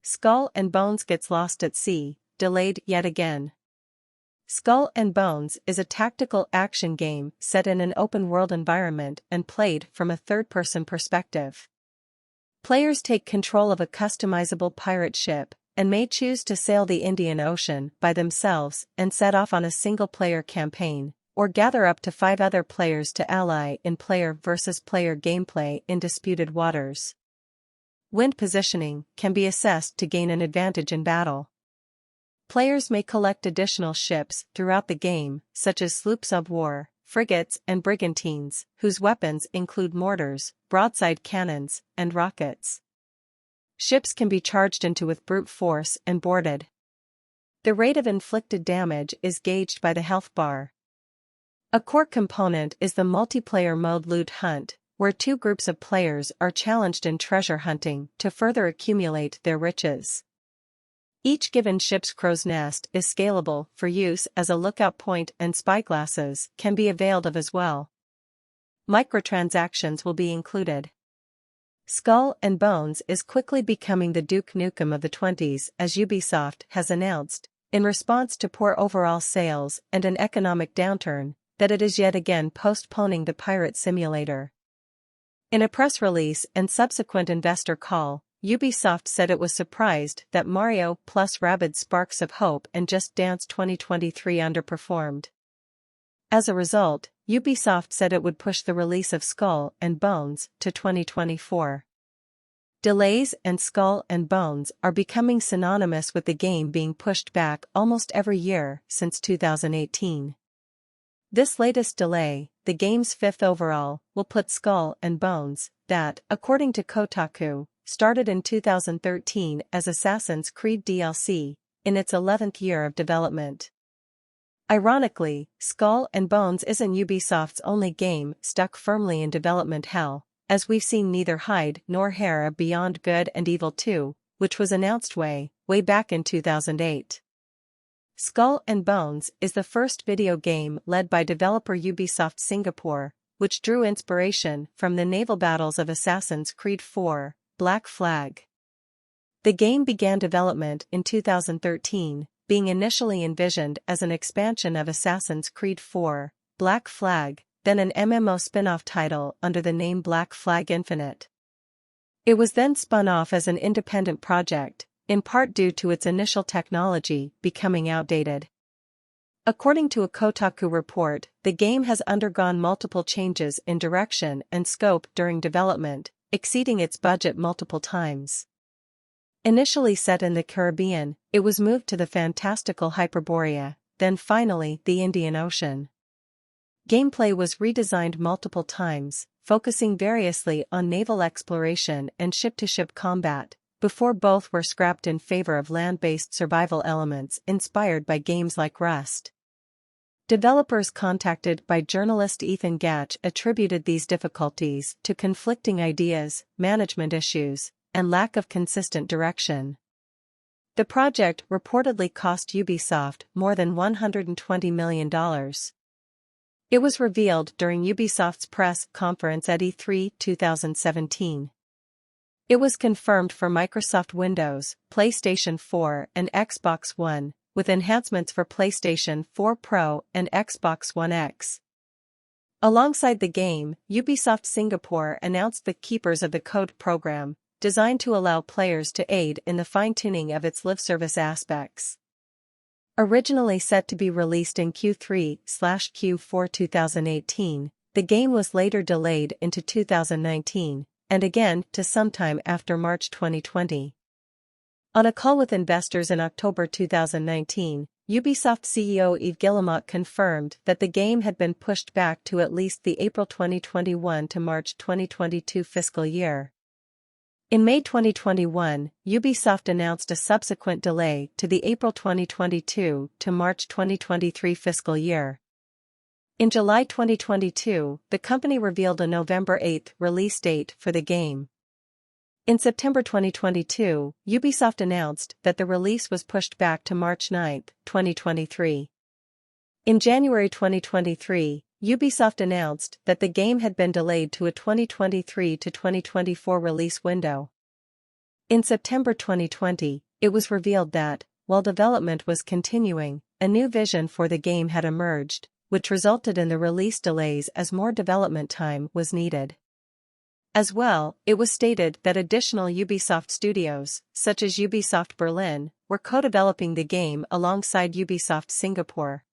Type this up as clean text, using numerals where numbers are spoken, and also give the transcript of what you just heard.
Skull and Bones gets lost at sea, delayed yet again. Skull and Bones is a tactical action game set in an open-world environment and played from a third-person perspective. Players take control of a customizable pirate ship, and may choose to sail the Indian Ocean by themselves and set off on a single-player campaign, or gather up to 5 other players to ally in player-versus-player gameplay in disputed waters. Wind positioning can be assessed to gain an advantage in battle. Players may collect additional ships throughout the game, such as sloops-of-war, frigates and brigantines, whose weapons include mortars, broadside cannons, and rockets. Ships can be charged into with brute force and boarded. The rate of inflicted damage is gauged by the health bar. A core component is the multiplayer mode Loot Hunt, where 2 groups of players are challenged in treasure hunting to further accumulate their riches. Each given ship's crow's nest is scalable for use as a lookout point, and spyglasses can be availed of as well. Microtransactions will be included. Skull and Bones is quickly becoming the Duke Nukem of the 20s, as Ubisoft has announced, in response to poor overall sales and an economic downturn, that it is yet again postponing the pirate simulator. In a press release and subsequent investor call, Ubisoft said it was surprised that Mario plus Rabbids Sparks of Hope and Just Dance 2023 underperformed. As a result, Ubisoft said it would push the release of Skull and Bones to 2024. Delays and Skull and Bones are becoming synonymous with the game being pushed back almost every year since 2018. This latest delay, the game's 5th overall, will put Skull and Bones, that, according to Kotaku, started in 2013 as Assassin's Creed DLC, in its 11th year of development. Ironically, Skull and Bones isn't Ubisoft's only game stuck firmly in development hell, as we've seen neither hide nor hair of Beyond Good and Evil 2, which was announced way back in 2008. Skull and Bones is the first video game led by developer Ubisoft Singapore, which drew inspiration from the naval battles of Assassin's Creed 4, Black Flag. The game began development in 2013, being initially envisioned as an expansion of Assassin's Creed 4, Black Flag, then an MMO spin-off title under the name Black Flag Infinite. It was then spun off as an independent project, in part due to its initial technology becoming outdated. According to a Kotaku report, the game has undergone multiple changes in direction and scope during development, exceeding its budget multiple times. Initially set in the Caribbean, it was moved to the fantastical Hyperborea, then finally the Indian Ocean. Gameplay was redesigned multiple times, focusing variously on naval exploration and ship-to-ship combat, before both were scrapped in favor of land-based survival elements inspired by games like Rust. Developers contacted by journalist Ethan Gatch attributed these difficulties to conflicting ideas, management issues, and lack of consistent direction. The project reportedly cost Ubisoft more than $120 million. It was revealed during Ubisoft's press conference at E3 2017. It was confirmed for Microsoft Windows, PlayStation 4 and Xbox One, with enhancements for PlayStation 4 Pro and Xbox One X. Alongside the game, Ubisoft Singapore announced the Keepers of the Code program, designed to allow players to aid in the fine-tuning of its live service aspects. Originally set to be released in Q3/Q4 2018, the game was later delayed into 2019, and again to sometime after March 2020. On a call with investors in October 2019, Ubisoft CEO Yves Guillemot confirmed that the game had been pushed back to at least the April 2021 to March 2022 fiscal year. In May 2021, Ubisoft announced a subsequent delay to the April 2022 to March 2023 fiscal year. In July 2022, the company revealed a November 8 release date for the game. In September 2022, Ubisoft announced that the release was pushed back to March 9, 2023. In January 2023, Ubisoft announced that the game had been delayed to a 2023 to 2024 release window. In September 2020, it was revealed that, while development was continuing, a new vision for the game had emerged, which resulted in the release delays as more development time was needed. As well, it was stated that additional Ubisoft studios, such as Ubisoft Berlin, were co-developing the game alongside Ubisoft Singapore.